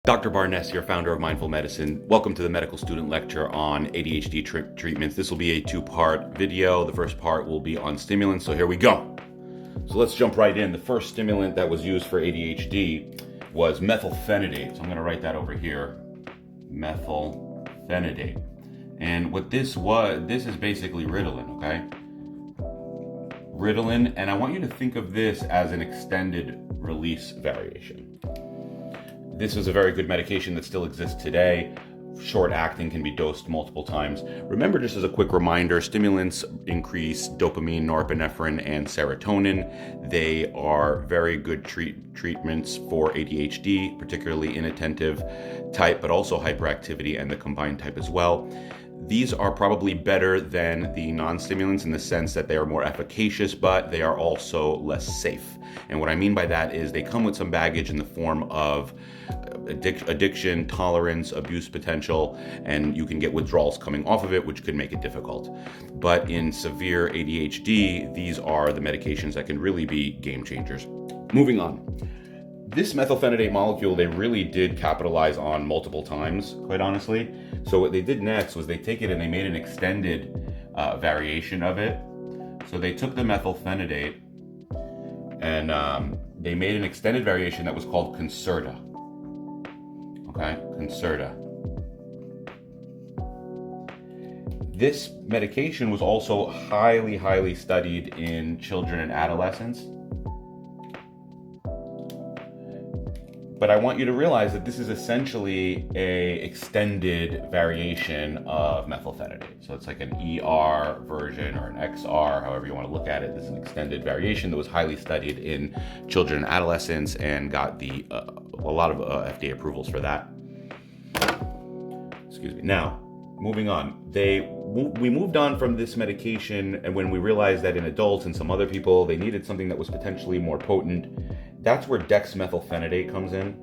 Dr. Barnes here, founder of Mindful Medicine. Welcome to the medical student lecture on ADHD treatments. This will be a two-part video. The first part will be on stimulants, so here we go. So let's jump right in. The first stimulant that was used for ADHD was methylphenidate. So I'm going to write that over here, methylphenidate. And what this is basically Ritalin, okay? Ritalin, and I want you to think of this as an extended release variation. This is a very good medication that still exists today. Short acting, can be dosed multiple times. Remember, just as a quick reminder, stimulants increase dopamine, norepinephrine, and serotonin. They are very good treatments for ADHD, particularly inattentive type, but also hyperactivity and the combined type as well. These are probably better than the non-stimulants in the sense that they are more efficacious, but they are also less safe. And what I mean by that is they come with some baggage in the form of addiction, tolerance, abuse potential, and you can get withdrawals coming off of it, which could make it difficult. But in severe ADHD, these are the medications that can really be game changers. Moving on. This methylphenidate molecule, they really did capitalize on multiple times, quite honestly. So what they did next was they take it and they made an extended variation of it. So they took the methylphenidate and they made an extended variation that was called Concerta. Okay, Concerta. This medication was also highly studied in children and adolescents. But I want you to realize that this is essentially a extended variation of methylphenidate. So it's like an ER version or an XR, however you want to look at it. This is an extended variation that was highly studied in children and adolescents and got a lot of FDA approvals for that. Excuse me. Now, moving on. We moved on from this medication, and when we realized that in adults and some other people, they needed something that was potentially more potent, that's where dexmethylphenidate comes in.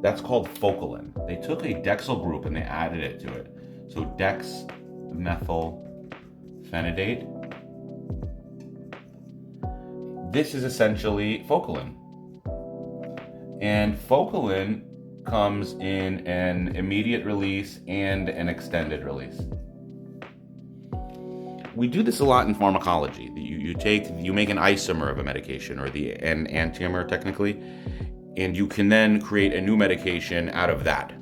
That's called Focalin. They took a Dexyl group and they added it to it. So dexmethylphenidate. This is essentially Focalin. And Focalin comes in an immediate release and an extended release. We do this a lot in pharmacology. You make an isomer of a medication, or an enantiomer technically, and you can then create a new medication out of that.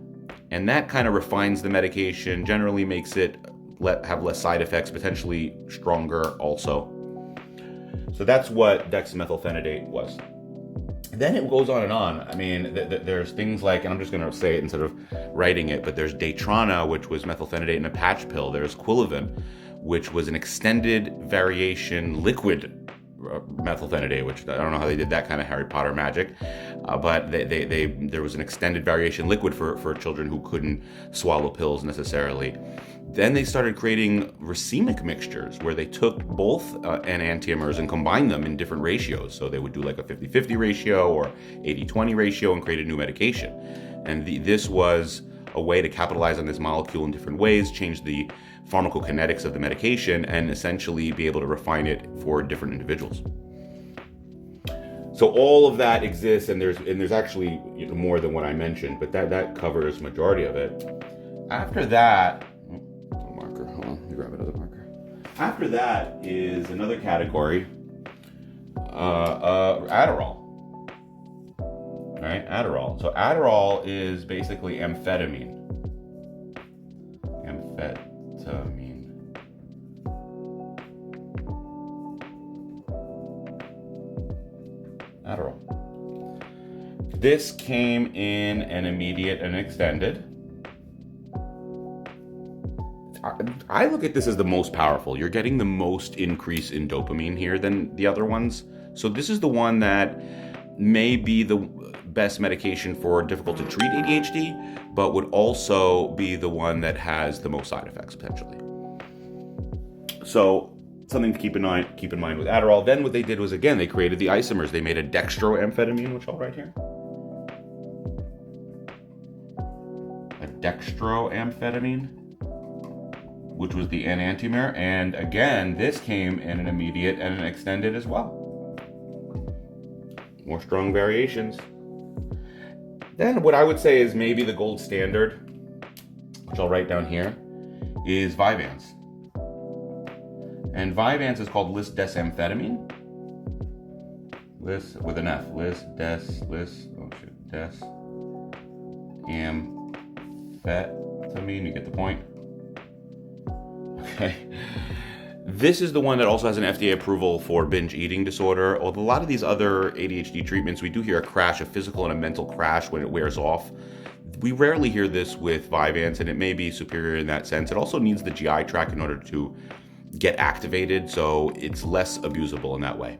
And that kind of refines the medication, generally makes it have less side effects, potentially stronger also. So that's what dexmethylphenidate was. Then it goes on and on. I mean, there's things like, and I'm just going to say it instead of writing it, but there's Daytrana, which was methylphenidate in a patch pill. There's Quilivan, which was an extended variation liquid methylphenidate, which I don't know how they did that kind of Harry Potter magic, but there was an extended variation liquid for children who couldn't swallow pills necessarily. Then they started creating racemic mixtures where they took both enantiomers and combined them in different ratios. So they would do like a 50-50 ratio or 80-20 ratio and create a new medication. And this was a way to capitalize on this molecule in different ways, change the pharmacokinetics of the medication, and essentially be able to refine it for different individuals. So all of that exists, and there's actually more than what I mentioned, but that covers majority of it. After that, marker. Hold on, let me grab another marker. After that is another category, Adderall. All right, Adderall. So Adderall is basically amphetamine. Adderall. This came in an immediate and extended. I look at this as the most powerful. You're getting the most increase in dopamine here than the other ones. So this is the one that may be the best medication for difficult to treat ADHD, but would also be the one that has the most side effects potentially. So something to keep in mind with Adderall. Then what they did was, again, they created the isomers. They made a dextroamphetamine, which I'll write here. A dextroamphetamine, which was the enantiomer. And again, this came in an immediate and an extended as well. More strong variations. Then what I would say is maybe the gold standard, which I'll write down here, is Vyvanse. And Vyvanse is called lisdesamphetamine. Lis with an F. Desamphetamine. You get the point. Okay. This is the one that also has an FDA approval for binge eating disorder. Although a lot of these other ADHD treatments, we do hear a crash, a physical and a mental crash when it wears off. We rarely hear this with Vyvanse, and it may be superior in that sense. It also needs the GI tract in order to get activated, so it's less abusable in that way.